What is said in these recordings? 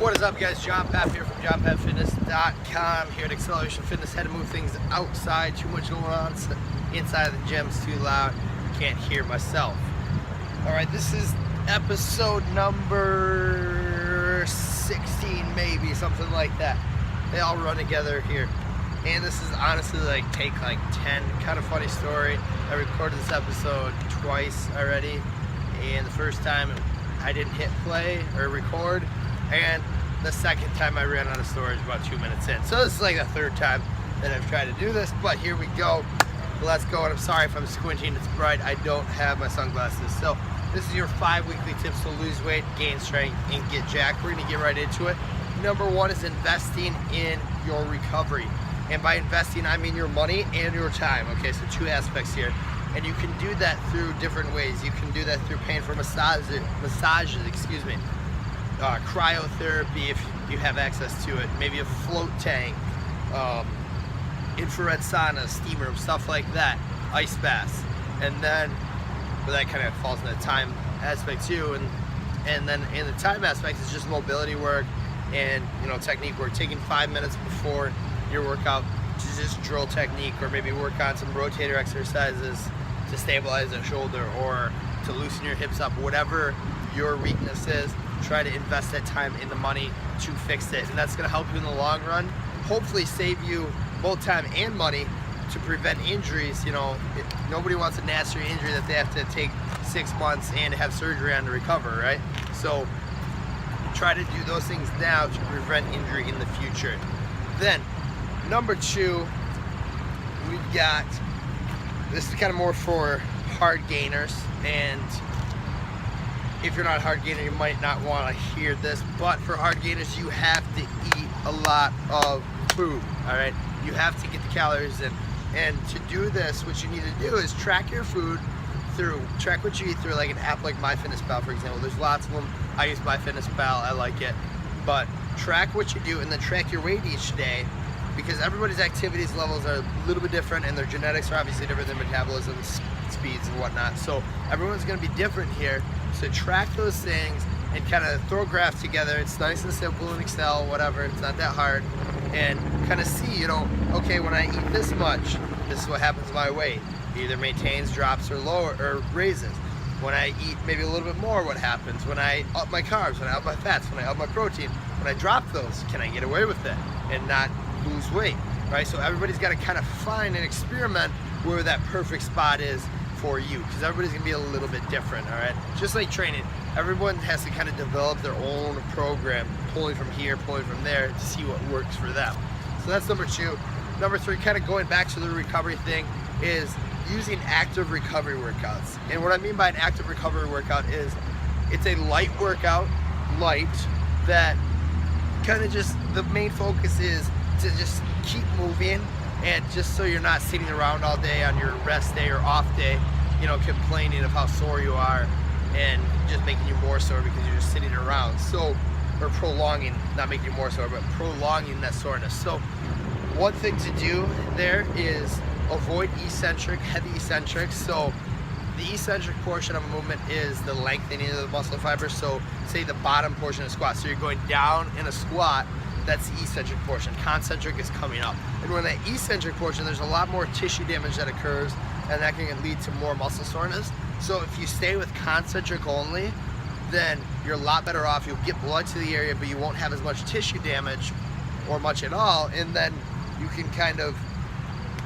What is up, guys? John Papp here from JohnPappFitness.com here at Acceleration Fitness. Had to move things outside. Too much going on inside of the gym's too loud. Can't hear myself. All right, this is episode number 16, maybe something like that. They all run together here, and this is honestly take 10. Kind of funny story. I recorded this episode twice already, and the first time I didn't hit play or record, and the second time I ran out of storage about 2 minutes in. So this is like the third time that I've tried to do this, but here we go. Let's go. And I'm sorry if I'm squinting, it's bright. I don't have my sunglasses. So this is your 5 weekly tips to lose weight, gain strength, and get jacked. We're gonna get right into it. Number one is investing in your recovery. And by investing, I mean your money and your time. Okay, so two aspects here. And you can do that through different ways. You can do that through paying for massages, cryotherapy if you have access to it, maybe a float tank, infrared sauna, steam room, stuff like that, ice baths. And then, well, that kind of falls in the time aspect too. And then in the time aspect, it's just mobility work and technique work. Taking 5 minutes before your workout to just drill technique, or maybe work on some rotator exercises to stabilize the shoulder or to loosen your hips up. Whatever your weakness is, try to invest that time in the money to fix it, and that's going to help you in the long run. Hopefully save you both time and money to prevent injuries. Nobody wants a nasty injury that they have to take 6 months and have surgery on to recover, right? So try to do those things now to prevent injury in the future. Then number two, we've got, this is kind of more for hard gainers, and if you're not a hard gainer, you might not want to hear this, but for hard gainers, you have to eat a lot of food, all right? You have to get the calories in. And to do this, what you need to do is track your food track what you eat through like an app like MyFitnessPal, for example. There's lots of them. I use MyFitnessPal, I like it. But track what you do and then track your weight each day, because everybody's activities levels are a little bit different, and their genetics are obviously different than metabolism, speeds and whatnot. So everyone's gonna be different here. So track those things and kind of throw graphs together. It's nice and simple in Excel, whatever, it's not that hard. And kind of see, okay, when I eat this much, this is what happens to my weight. It either maintains, drops, or lower, or raises. When I eat maybe a little bit more, what happens? When I up my carbs, when I up my fats, when I up my protein, when I drop those, can I get away with it and not lose weight, right? So everybody's got to kind of find and experiment where that perfect spot is for you, because everybody's gonna be a little bit different, all right? Just like training, everyone has to kind of develop their own program, pulling from here, pulling from there to see what works for them. So that's number two. Number three, kind of going back to the recovery thing, is using active recovery workouts. And what I mean by an active recovery workout is it's a light workout, that kind of just, the main focus is to just keep moving, and just so you're not sitting around all day on your rest day or off day, complaining of how sore you are and just making you more sore because you're just sitting around. So, or prolonging, not making you more sore, but prolonging that soreness. So one thing to do there is avoid heavy eccentrics. So the eccentric portion of a movement is the lengthening of the muscle fibers. So say the bottom portion of squat. So you're going down in a squat, that's the eccentric portion. Concentric is coming up. And when that eccentric portion, there's a lot more tissue damage that occurs, and that can lead to more muscle soreness. So if you stay with concentric only, then you're a lot better off. You'll get blood to the area, but you won't have as much tissue damage or much at all. And then you can kind of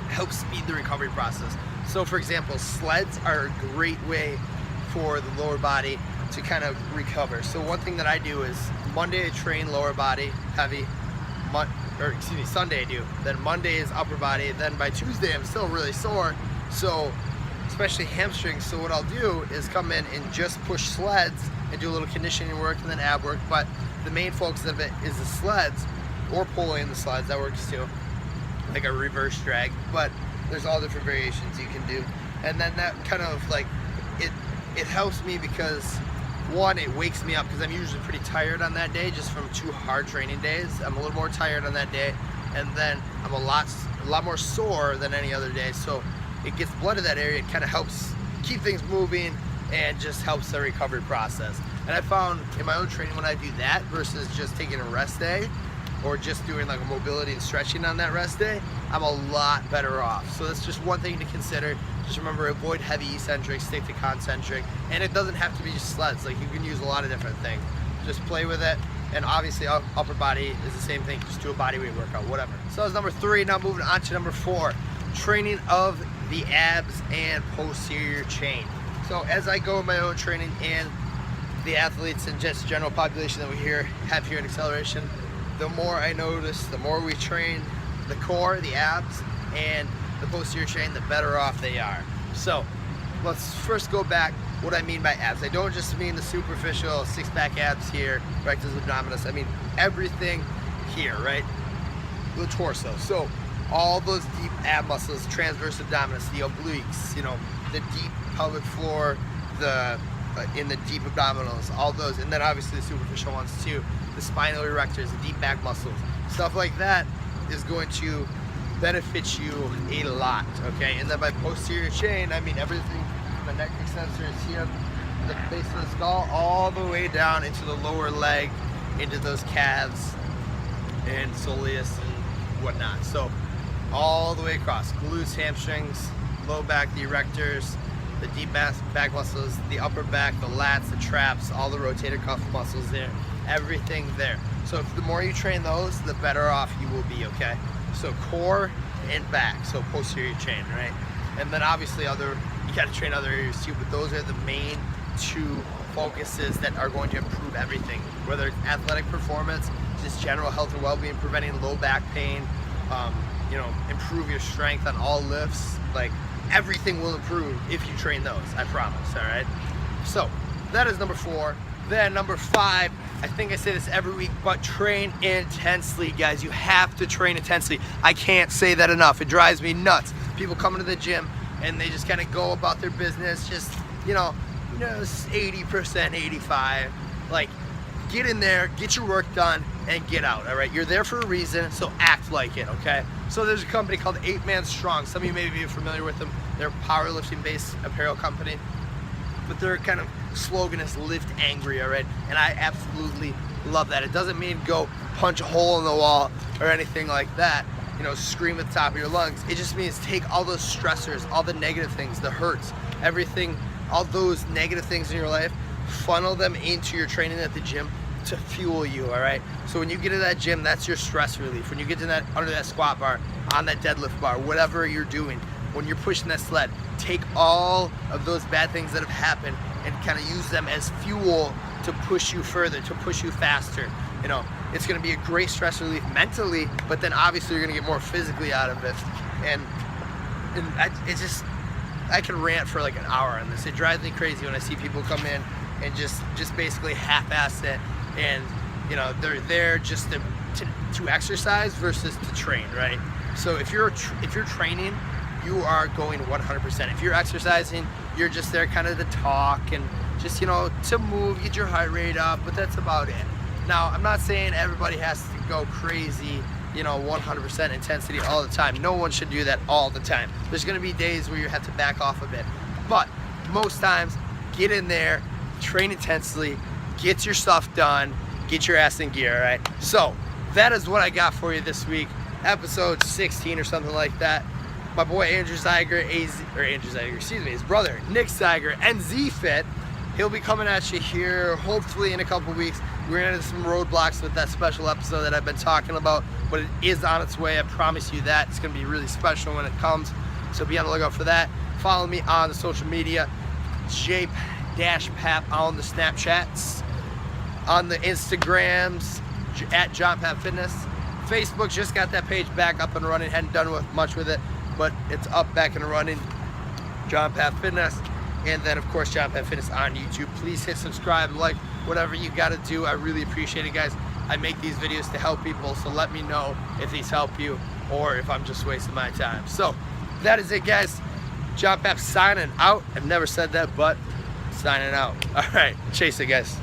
help speed the recovery process. So for example, sleds are a great way for the lower body to kind of recover. So one thing that I do is Monday I train lower body heavy, Sunday I do, then Monday is upper body, then by Tuesday I'm still really sore, so especially hamstrings. So what I'll do is come in and just push sleds and do a little conditioning work and then ab work, but the main focus of it is the sleds, or pulling the sleds, that works too, like a reverse drag, but there's all different variations you can do. And then that kind of it helps me because one, it wakes me up, because I'm usually pretty tired on that day just from 2 hard training days. I'm a little more tired on that day, and then I'm a lot more sore than any other day. So it gets blood to that area. It kind of helps keep things moving and just helps the recovery process. And I found in my own training when I do that versus just taking a rest day or just doing like a mobility and stretching on that rest day, I'm a lot better off. So that's just one thing to consider. Just remember, avoid heavy eccentric, stick to concentric, and it doesn't have to be just sleds. Like, you can use a lot of different things. Just play with it. And obviously upper body is the same thing, just do a body weight workout, whatever. So that was number 3. Now moving on to number 4, training of the abs and posterior chain. So as I go in my own training and the athletes and just general population that we have here in Acceleration, the more I notice, the more we train the core, the abs, and the posterior chain, the better off they are. So let's first go back what I mean by abs. I don't just mean the superficial 6-pack abs here, rectus abdominis. I mean everything here, right? The torso. So all those deep ab muscles, transverse abdominis, the obliques, you know, the deep pelvic floor, the in the deep abdominals, all those, and then obviously the superficial ones too, the spinal erectors, the deep back muscles, stuff like that is going to benefit you a lot, okay? And then by posterior chain, I mean everything from the neck extensors here, the base of the skull, all the way down into the lower leg, into those calves and soleus and whatnot. So all the way across, glutes, hamstrings, low back, the erectors, the deep back muscles, the upper back, the lats, the traps, all the rotator cuff muscles there, everything there. So the more you train those, the better off you will be, okay? So core and back, so posterior chain, right? And then obviously you gotta train other areas too, but those are the main 2 focuses that are going to improve everything, whether it's athletic performance, just general health and well-being, preventing low back pain, you know, improve your strength on all lifts, like everything will improve if you train those, I promise, all right? So that is number 4. Then number 5, I think I say this every week, but train intensely, guys. You have to train intensely. I can't say that enough. It drives me nuts. People come into the gym and they just kind of go about their business, just, you know, 80%, 85. Like, get in there, get your work done, and get out, all right? You're there for a reason, so act like it, okay? So there's a company called 8 Man Strong. Some of you may be familiar with them. They're a powerlifting-based apparel company, but their kind of slogan is lift angry, all right? And I absolutely love that. It doesn't mean go punch a hole in the wall or anything like that, you know, scream at the top of your lungs. It just means take all those stressors, all the negative things, the hurts, everything, all those negative things in your life, funnel them into your training at the gym to fuel you, all right? So when you get to that gym, that's your stress relief. When you get to that, under that squat bar, on that deadlift bar, whatever you're doing, when you're pushing that sled, take all of those bad things that have happened and kind of use them as fuel to push you further, to push you faster. You know, it's gonna be a great stress relief mentally, but then obviously you're gonna get more physically out of it. And I can rant for like an hour on this. It drives me crazy when I see people come in and just basically half-ass it, and you know, they're there just to exercise versus to train, right? So if you're training, you are going 100%. If you're exercising, you're just there kind of to talk and just, you know, to move, get your heart rate up, but that's about it. Now, I'm not saying everybody has to go crazy, you know, 100% intensity all the time. No one should do that all the time. There's gonna be days where you have to back off a bit, but most times, get in there, train intensely, get your stuff done, get your ass in gear, all right? So that is what I got for you this week, episode 16 or something like that. My boy Andrew Zeiger, his brother Nick Zeiger, NZ Fit, he'll be coming at you here hopefully in a couple weeks. We're gonna have some roadblocks with that special episode that I've been talking about, but it is on its way, I promise you that. It's gonna be really special when it comes, so be on the lookout for that. Follow me on the social media, Jape-Pap on the Snapchats, on the Instagrams, at John Pap Fitness. Facebook just got that page back up and running, hadn't done much with it, but it's up, back and running, John Pap Fitness. And then of course John Pap Fitness on YouTube. Please hit subscribe, like, whatever you gotta do. I really appreciate it, guys. I make these videos to help people, so let me know if these help you or if I'm just wasting my time. So that is it, guys. John Pap signing out. I've never said that, but signing out. All right, chase it, guys.